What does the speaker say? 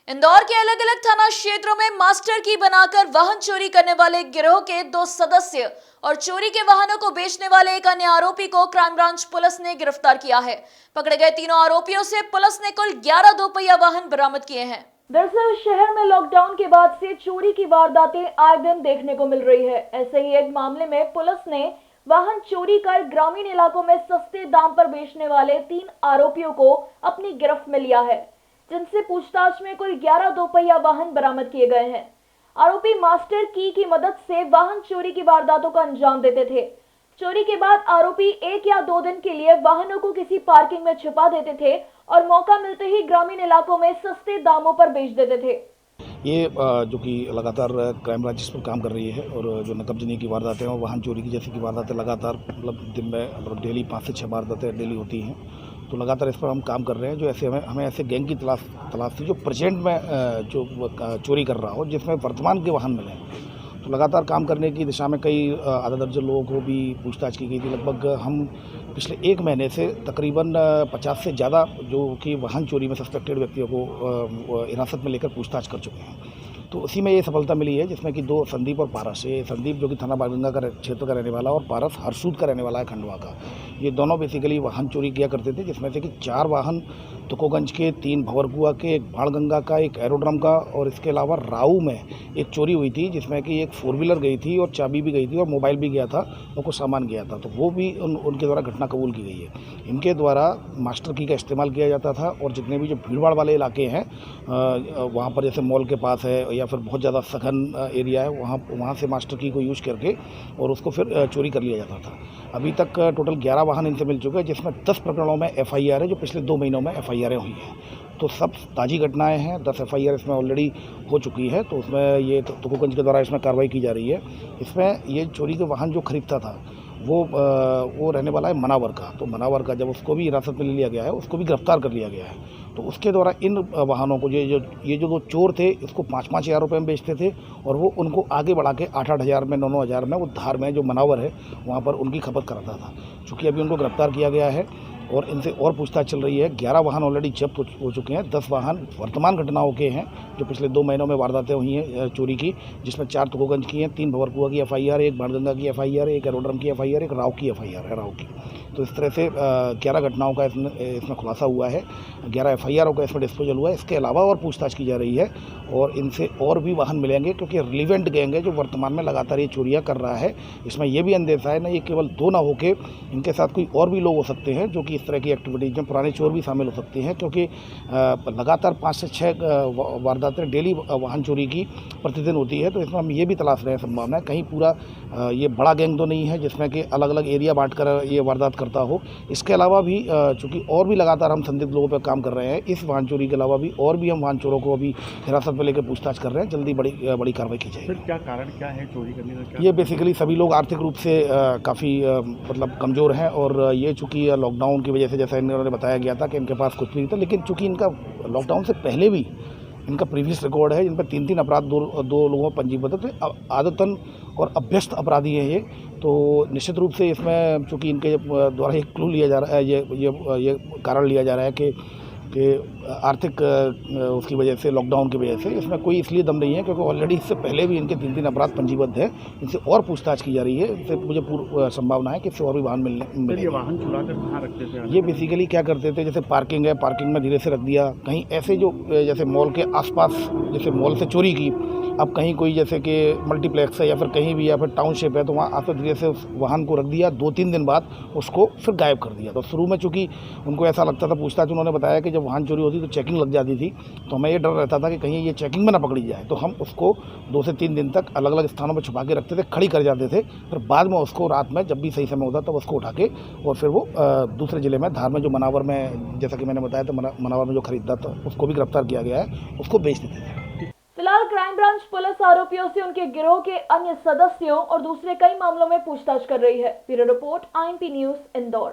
इंदौर के अलग अलग थाना क्षेत्रों में मास्टर की बनाकर वाहन चोरी करने वाले गिरोह के 2 सदस्य और चोरी के वाहनों को बेचने वाले एक अन्य आरोपी को क्राइम ब्रांच पुलिस ने गिरफ्तार किया है। पकड़े गए तीनों आरोपियों से पुलिस ने कुल 11 दोपहिया वाहन बरामद किए हैं। दरअसल शहर में लॉकडाउन के बाद से चोरी की वारदातें आए दिन देखने को मिल रही है। ऐसे ही एक मामले में पुलिस ने वाहन चोरी कर ग्रामीण इलाकों में सस्ते दाम पर बेचने वाले 3 आरोपियों को अपनी गिरफ्त में लिया है, जिनसे पूछताछ में कुल 11 दोपहिया वाहन बरामद किए गए हैं। आरोपी मास्टर की मदद से वाहन चोरी की वारदातों का अंजाम देते थे। चोरी के बाद आरोपी 1 या 2 दिन के लिए वाहनों को किसी पार्किंग में छिपा देते थे और मौका मिलते ही ग्रामीण इलाकों में सस्ते दामों पर बेच देते थे। ये जो कि लगातार क्राइम ब्रांच इस पर काम कर रही है और जो नकबजनी की वारदातें और वाहन चोरी की जैसी की वारदातें लगातार दिन में डेली 5 से 6 वारदातें डेली होती हैं। तो लगातार इस पर हम काम कर रहे हैं। जो ऐसे हमें ऐसे गैंग की तलाश थी जो प्रेजेंट में जो चोरी कर रहा हो, जिसमें वर्तमान के वाहन मिले। तो लगातार काम करने की दिशा में कई आधा दर्जन लोगों को भी पूछताछ की गई थी। लगभग हम पिछले 1 महीने से तकरीबन 50 से ज़्यादा जो कि वाहन चोरी में सस्पेक्टेड व्यक्तियों को हिरासत में लेकर पूछताछ कर चुके हैं। तो उसी में ये सफलता मिली है, जिसमें कि 2 संदीप और पारस। ये संदीप जो कि थाना बागगंगा का क्षेत्र का रहने वाला और पारस हरसूद का रहने वाला है, खंडवा का। ये दोनों बेसिकली वाहन चोरी किया करते थे, जिसमें से कि 4 वाहन तुकोगंज के, 3 भंवरकुआ के, एक बाणगंगा का, एक एरोड्रम का और इसके अलावा राऊ में एक चोरी हुई थी, जिसमें कि एक 4 व्हीलर गई थी और चाबी भी गई थी और मोबाइल भी गया था और कुछ सामान गया था। तो वो भी उनके द्वारा घटना कबूल की गई है। इनके द्वारा मास्टर की का इस्तेमाल किया जाता था और जितने भी जो भीड़भाड़ वाले इलाके हैं वहाँ पर, जैसे मॉल के पास है या फिर बहुत ज़्यादा सघन एरिया है, वहाँ से मास्टर की को यूज़ करके और उसको फिर चोरी कर लिया जाता था। अभी तक टोटल 11 वाहन इनसे मिल चुके हैं, जिसमें 10 प्रकरणों में FIR है, जो पिछले 2 महीनों में FIR हुई हैं। तो सब ताज़ी घटनाएं हैं। 10 FIR इसमें ऑलरेडी हो चुकी है। तो उसमें ये तुकोगंज के द्वारा इसमें कार्रवाई की जा रही है। इसमें ये चोरी के वाहन जो खरीदता था वो रहने वाला है मनावर का। तो मनावर का जब उसको भी हिरासत में ले लिया गया है, उसको भी गिरफ्तार कर लिया गया है। तो उसके द्वारा इन वाहनों को ये जो 2 चोर थे, इसको 5-5 हज़ार रुपये में बेचते थे और वो उनको आगे बढ़ा के 8-8 हज़ार में, 9-9 हज़ार में वो धार में जो मनावर है वहाँ पर उनकी खपत कराता था। चूँकि अभी उनको गिरफ्तार किया गया है और इनसे और पूछताछ चल रही है। 11 वाहन ऑलरेडी जब्त हो चुके हैं। 10 वाहन वर्तमान घटनाओं के हैं, जो पिछले 2 महीनों में वारदातें हुई हैं चोरी की, जिसमें 4 तुकोगंज की हैं, 3 भंवरकुआ की FIR, 1 बाणगंगा की FIR, 1 एरोड्रम की FIR, 1 राव की FIR है, राव की। तो इस तरह से 11 घटनाओं का इसमें खुलासा हुआ है, 11 FIR का इसमें डिस्पोजल हुआ है। इसके अलावा और पूछताछ की जा रही है और इनसे और भी वाहन मिलेंगे, क्योंकि रिलीवेंट गैंग है जो वर्तमान में लगातार ये चोरियाँ कर रहा है। इसमें ये भी अंदेशा है ना, ये केवल 2 ना होके इनके साथ कोई और भी लोग हो सकते हैं जो कि इस तरह की एक्टिविटीज में पुराने चोर भी शामिल हो सकते हैं, क्योंकि लगातार 5 से 6 वारदातें डेली वाहन चोरी की प्रतिदिन होती है। तो इसमें हम ये भी तलाश रहे हैं संभावना है कहीं पूरा ये बड़ा गैंग तो नहीं है जिसमें कि अलग अलग एरिया बांट कर ये वारदात करता हो। इसके अलावा भी चूँकि और भी लगातार हम संदिग्ध लोगों पर काम कर रहे हैं, इस वाहन चोरी के अलावा भी और भी हम वाहन चोरों को अभी हिरासत में लेकर पूछताछ कर रहे हैं। जल्दी बड़ी कार्रवाई की जाएगी। क्या कारण क्या है चोरी करने का? ये बेसिकली सभी लोग आर्थिक रूप से काफ़ी मतलब कमज़ोर हैं और ये चूँकि लॉकडाउन की वजह से, जैसा इन्होंने बताया गया था कि इनके पास कुछ भी नहीं था, लेकिन चूँकि इनका लॉकडाउन से पहले भी इनका प्रीवियस रिकॉर्ड है, इन पर 3 अपराध दो लोगों पर पंजीबद्ध थे। आदतन और अभ्यस्त अपराधी हैं ये। तो निश्चित रूप से इसमें चूँकि इनके द्वारा एक क्लू लिया जा रहा है, ये कारण लिया जा रहा है कि आर्थिक उसकी वजह से, लॉकडाउन की वजह से इसमें कोई इसलिए दम नहीं है क्योंकि ऑलरेडी इससे पहले भी इनके 3 अपराध पंजीबद्ध है। इनसे और पूछताछ की जा रही है। इससे मुझे पूर्ण संभावना है कि इससे और भी वाहन मिलने। ये वाहन चुरा कर कहाँ रखते थे? ये बेसिकली क्या करते थे, जैसे पार्किंग है, पार्किंग में धीरे से रख दिया। कहीं ऐसे जो जैसे मॉल के आसपास, जैसे मॉल से चोरी की, अब कहीं कोई जैसे कि मल्टीप्लेक्स है या फिर कहीं भी या फिर टाउनशिप है, तो वहाँ आकर धीरे से उस वाहन को रख दिया। 2-3 दिन बाद उसको फिर गायब कर दिया। तो शुरू में चूँकि उनको ऐसा लगता था, पूछताछ उन्होंने बताया कि जब वाहन चोरी होती तो चेकिंग लग जाती थी, तो हमें ये डर रहता था कि कहीं ये चेकिंग में ना पकड़ी जाए। तो हम उसको 2 से 3 दिन तक अलग अलग स्थानों पर छुपा के रखते थे, खड़ी कर जाते थे। फिर बाद में उसको रात में जब भी सही समय होता तब उसको उठा के और फिर वो दूसरे ज़िले में, धार में, जो मनावर में, जैसा कि मैंने बताया, तो मनावर में जो खरीदता था उसको भी गिरफ्तार किया गया है, उसको बेच देते थे। फिलहाल क्राइम ब्रांच पुलिस आरोपियों से उनके गिरोह के अन्य सदस्यों और दूसरे कई मामलों में पूछताछ कर रही है। Bureau report, IMP news, Indore.